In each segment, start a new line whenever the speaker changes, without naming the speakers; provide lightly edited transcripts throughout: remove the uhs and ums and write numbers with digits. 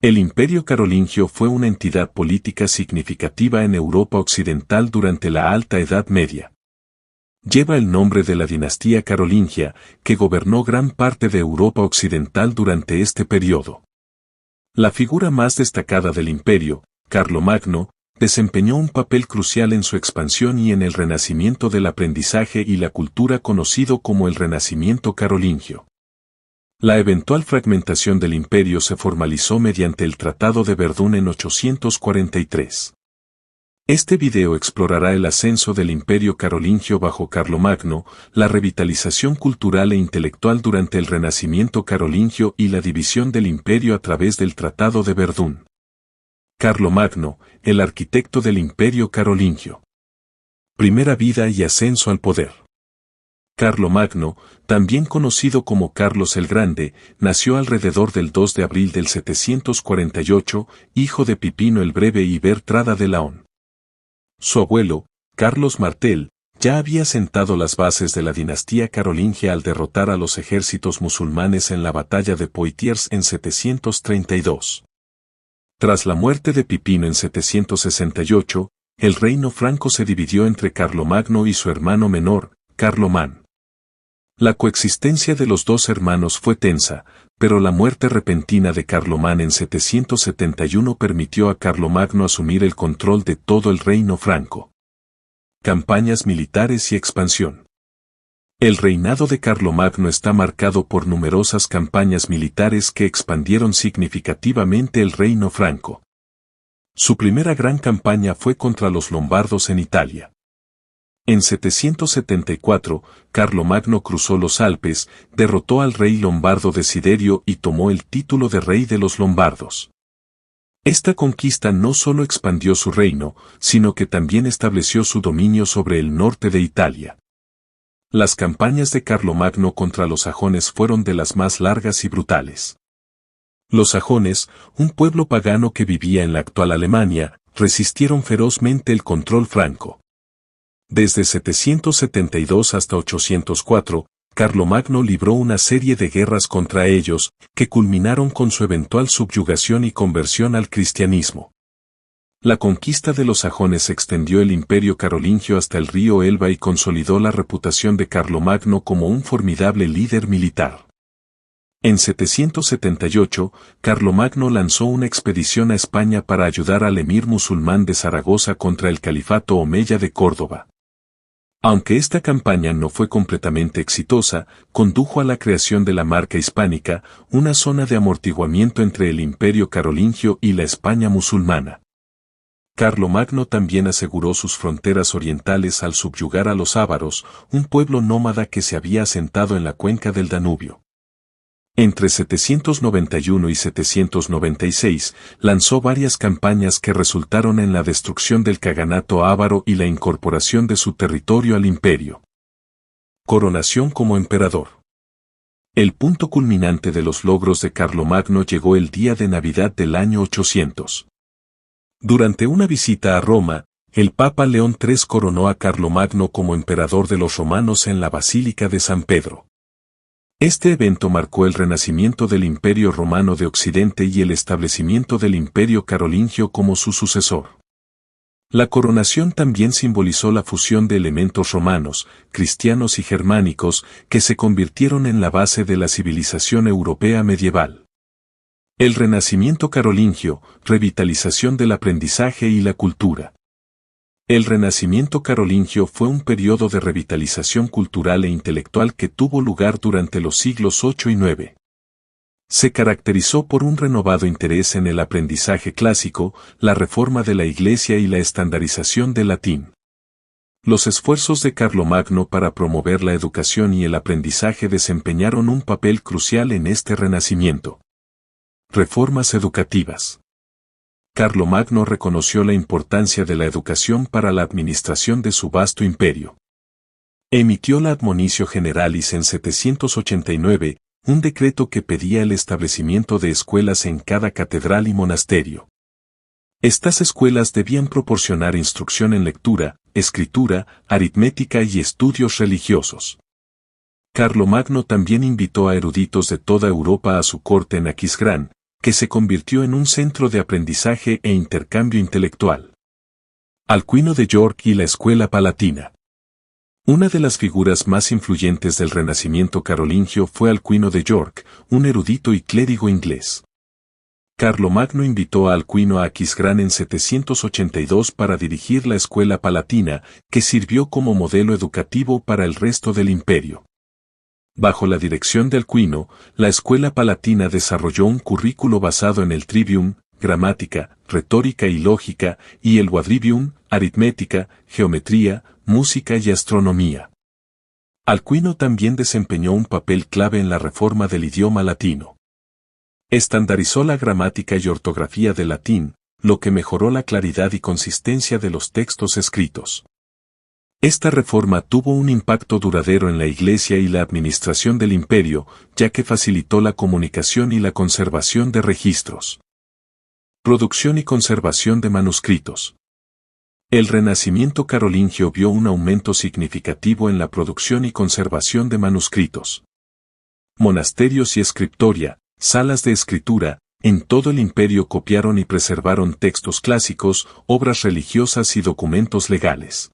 El Imperio Carolingio fue una entidad política significativa en Europa Occidental durante la Alta Edad Media. Lleva el nombre de la dinastía carolingia, que gobernó gran parte de Europa Occidental durante este periodo. La figura más destacada del imperio, Carlomagno, desempeñó un papel crucial en su expansión y en el renacimiento del aprendizaje y la cultura conocido como el Renacimiento carolingio. La eventual fragmentación del imperio se formalizó mediante el Tratado de Verdún en 843. Este video explorará el ascenso del imperio carolingio bajo Carlomagno, la revitalización cultural e intelectual durante el Renacimiento carolingio y la división del imperio a través del Tratado de Verdún. Carlomagno, el arquitecto del imperio carolingio. Primera vida y ascenso al poder. Carlomagno, también conocido como Carlos el Grande, nació alrededor del 2 de abril del 748, hijo de Pipino el Breve y Bertrada de Laon. Su abuelo, Carlos Martel, ya había sentado las bases de la dinastía carolingia al derrotar a los ejércitos musulmanes en la batalla de Poitiers en 732. Tras la muerte de Pipino en 768, el reino franco se dividió entre Carlomagno y su hermano menor, Carlomán. La coexistencia de los dos hermanos fue tensa, pero la muerte repentina de Carlomán en 771 permitió a Carlomagno asumir el control de todo el reino franco. Campañas militares y expansión. El reinado de Carlomagno está marcado por numerosas campañas militares que expandieron significativamente el reino franco. Su primera gran campaña fue contra los lombardos en Italia. En 774, Carlomagno cruzó los Alpes, derrotó al rey lombardo Desiderio y tomó el título de rey de los lombardos. Esta conquista no solo expandió su reino, sino que también estableció su dominio sobre el norte de Italia. Las campañas de Carlomagno contra los sajones fueron de las más largas y brutales. Los sajones, un pueblo pagano que vivía en la actual Alemania, resistieron ferozmente el control franco. Desde 772 hasta 804, Carlomagno libró una serie de guerras contra ellos, que culminaron con su eventual subyugación y conversión al cristianismo. La conquista de los sajones extendió el imperio carolingio hasta el río Elba y consolidó la reputación de Carlomagno como un formidable líder militar. En 778, Carlomagno lanzó una expedición a España para ayudar al emir musulmán de Zaragoza contra el califato omeya de Córdoba. Aunque esta campaña no fue completamente exitosa, condujo a la creación de la Marca Hispánica, una zona de amortiguamiento entre el imperio carolingio y la España musulmana. Carlomagno también aseguró sus fronteras orientales al subyugar a los ávaros, un pueblo nómada que se había asentado en la cuenca del Danubio. Entre 791 y 796, lanzó varias campañas que resultaron en la destrucción del Kaganato ávaro y la incorporación de su territorio al imperio. Coronación como emperador. El punto culminante de los logros de Carlomagno llegó el día de Navidad del año 800. Durante una visita a Roma, el Papa León III coronó a Carlomagno como emperador de los romanos en la Basílica de San Pedro. Este evento marcó el renacimiento del Imperio Romano de Occidente y el establecimiento del Imperio Carolingio como su sucesor. La coronación también simbolizó la fusión de elementos romanos, cristianos y germánicos que se convirtieron en la base de la civilización europea medieval. El Renacimiento carolingio, revitalización del aprendizaje y la cultura. El Renacimiento carolingio fue un periodo de revitalización cultural e intelectual que tuvo lugar durante los siglos VIII y IX. Se caracterizó por un renovado interés en el aprendizaje clásico, la reforma de la Iglesia y la estandarización del latín. Los esfuerzos de Carlomagno para promover la educación y el aprendizaje desempeñaron un papel crucial en este renacimiento. Reformas educativas. Carlomagno reconoció la importancia de la educación para la administración de su vasto imperio. Emitió la Admonitio Generalis en 789, un decreto que pedía el establecimiento de escuelas en cada catedral y monasterio. Estas escuelas debían proporcionar instrucción en lectura, escritura, aritmética y estudios religiosos. Carlomagno también invitó a eruditos de toda Europa a su corte en Aquisgrán, que se convirtió en un centro de aprendizaje e intercambio intelectual. Alcuino de York y la Escuela Palatina. Una de las figuras más influyentes del Renacimiento carolingio fue Alcuino de York, un erudito y clérigo inglés. Carlomagno invitó a Alcuino a Aquisgrán en 782 para dirigir la Escuela Palatina, que sirvió como modelo educativo para el resto del imperio. Bajo la dirección de Alcuino, la Escuela Palatina desarrolló un currículo basado en el trivium, gramática, retórica y lógica, y el quadrivium, aritmética, geometría, música y astronomía. Alcuino también desempeñó un papel clave en la reforma del idioma latino. Estandarizó la gramática y ortografía del latín, lo que mejoró la claridad y consistencia de los textos escritos. Esta reforma tuvo un impacto duradero en la Iglesia y la administración del imperio, ya que facilitó la comunicación y la conservación de registros. Producción y conservación de manuscritos. El Renacimiento carolingio vio un aumento significativo en la producción y conservación de manuscritos. Monasterios y escriptoria, salas de escritura, en todo el imperio copiaron y preservaron textos clásicos, obras religiosas y documentos legales.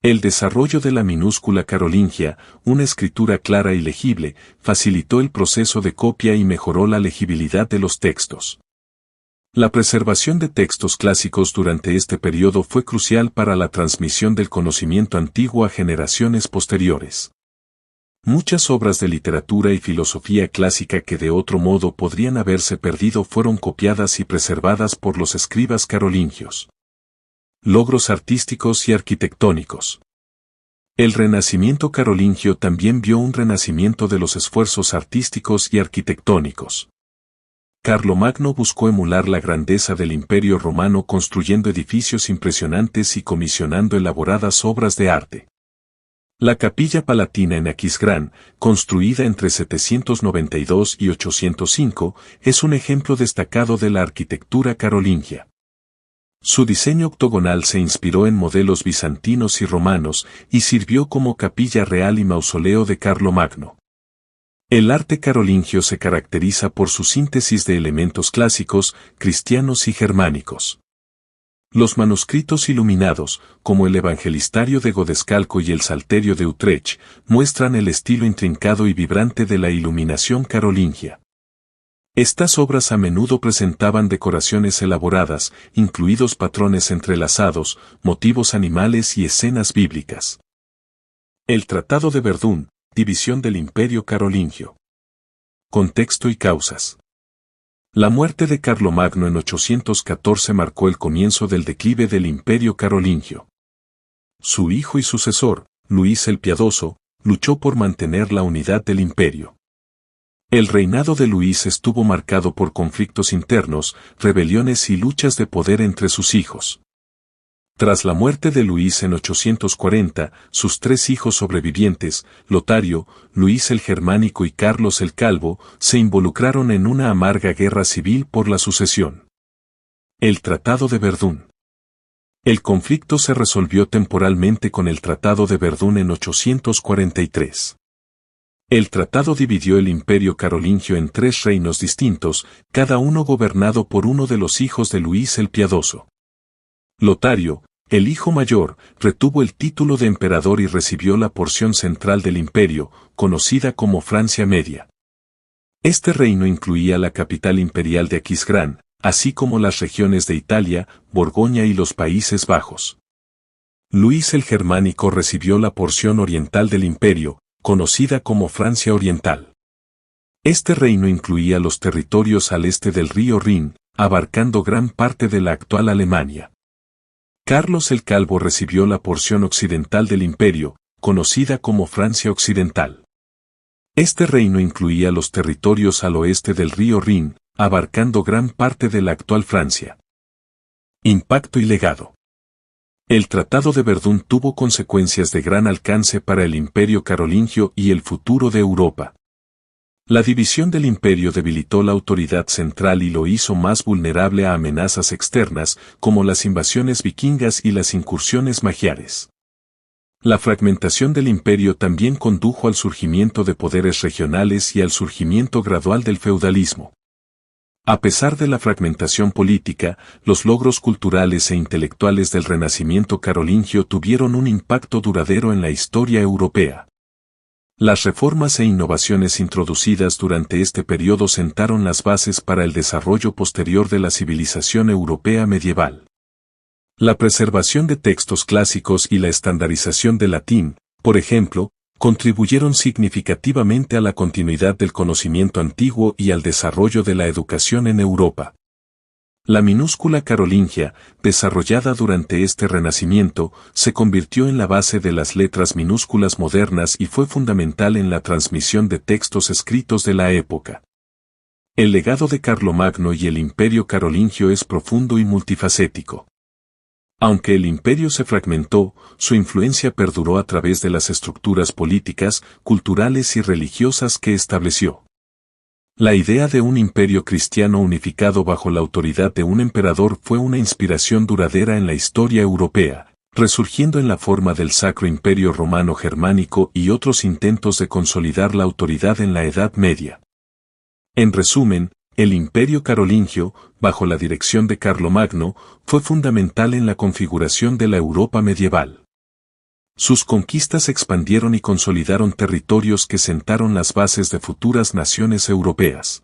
El desarrollo de la minúscula carolingia, una escritura clara y legible, facilitó el proceso de copia y mejoró la legibilidad de los textos. La preservación de textos clásicos durante este periodo fue crucial para la transmisión del conocimiento antiguo a generaciones posteriores. Muchas obras de literatura y filosofía clásica que de otro modo podrían haberse perdido fueron copiadas y preservadas por los escribas carolingios. Logros artísticos y arquitectónicos. El Renacimiento carolingio también vio un renacimiento de los esfuerzos artísticos y arquitectónicos. Carlomagno buscó emular la grandeza del Imperio romano construyendo edificios impresionantes y comisionando elaboradas obras de arte. La Capilla Palatina en Aquisgrán, construida entre 792 y 805, es un ejemplo destacado de la arquitectura carolingia. Su diseño octogonal se inspiró en modelos bizantinos y romanos y sirvió como capilla real y mausoleo de Carlomagno. El arte carolingio se caracteriza por su síntesis de elementos clásicos, cristianos y germánicos. Los manuscritos iluminados, como el Evangelistario de Godescalco y el Salterio de Utrecht, muestran el estilo intrincado y vibrante de la iluminación carolingia. Estas obras a menudo presentaban decoraciones elaboradas, incluidos patrones entrelazados, motivos animales y escenas bíblicas. El Tratado de Verdún, división del Imperio carolingio. Contexto y causas. La muerte de Carlomagno en 814 marcó el comienzo del declive del Imperio carolingio. Su hijo y sucesor, Luis el Piadoso, luchó por mantener la unidad del imperio. El reinado de Luis estuvo marcado por conflictos internos, rebeliones y luchas de poder entre sus hijos. Tras la muerte de Luis en 840, sus tres hijos sobrevivientes, Lotario, Luis el Germánico y Carlos el Calvo, se involucraron en una amarga guerra civil por la sucesión. El Tratado de Verdún. El conflicto se resolvió temporalmente con el Tratado de Verdún en 843. El tratado dividió el imperio carolingio en tres reinos distintos, cada uno gobernado por uno de los hijos de Luis el Piadoso. Lotario, el hijo mayor, retuvo el título de emperador y recibió la porción central del imperio, conocida como Francia Media. Este reino incluía la capital imperial de Aquisgrán, así como las regiones de Italia, Borgoña y los Países Bajos. Luis el Germánico recibió la porción oriental del imperio, conocida como Francia Oriental. Este reino incluía los territorios al este del río Rin, abarcando gran parte de la actual Alemania. Carlos el Calvo recibió la porción occidental del imperio, conocida como Francia Occidental. Este reino incluía los territorios al oeste del río Rin, abarcando gran parte de la actual Francia. Impacto y legado. El Tratado de Verdún tuvo consecuencias de gran alcance para el imperio carolingio y el futuro de Europa. La división del imperio debilitó la autoridad central y lo hizo más vulnerable a amenazas externas, como las invasiones vikingas y las incursiones magiares. La fragmentación del imperio también condujo al surgimiento de poderes regionales y al surgimiento gradual del feudalismo. A pesar de la fragmentación política, los logros culturales e intelectuales del Renacimiento carolingio tuvieron un impacto duradero en la historia europea. Las reformas e innovaciones introducidas durante este periodo sentaron las bases para el desarrollo posterior de la civilización europea medieval. La preservación de textos clásicos y la estandarización del latín, por ejemplo, contribuyeron significativamente a la continuidad del conocimiento antiguo y al desarrollo de la educación en Europa. La minúscula carolingia, desarrollada durante este renacimiento, se convirtió en la base de las letras minúsculas modernas y fue fundamental en la transmisión de textos escritos de la época. El legado de Carlomagno y el Imperio carolingio es profundo y multifacético. Aunque el imperio se fragmentó, su influencia perduró a través de las estructuras políticas, culturales y religiosas que estableció. La idea de un imperio cristiano unificado bajo la autoridad de un emperador fue una inspiración duradera en la historia europea, resurgiendo en la forma del Sacro Imperio Romano Germánico y otros intentos de consolidar la autoridad en la Edad Media. En resumen, el Imperio carolingio, bajo la dirección de Carlomagno, fue fundamental en la configuración de la Europa medieval. Sus conquistas expandieron y consolidaron territorios que sentaron las bases de futuras naciones europeas.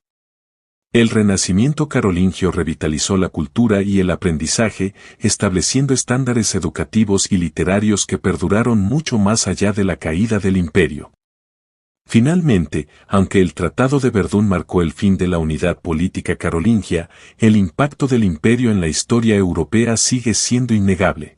El Renacimiento carolingio revitalizó la cultura y el aprendizaje, estableciendo estándares educativos y literarios que perduraron mucho más allá de la caída del imperio. Finalmente, aunque el Tratado de Verdún marcó el fin de la unidad política carolingia, el impacto del imperio en la historia europea sigue siendo innegable.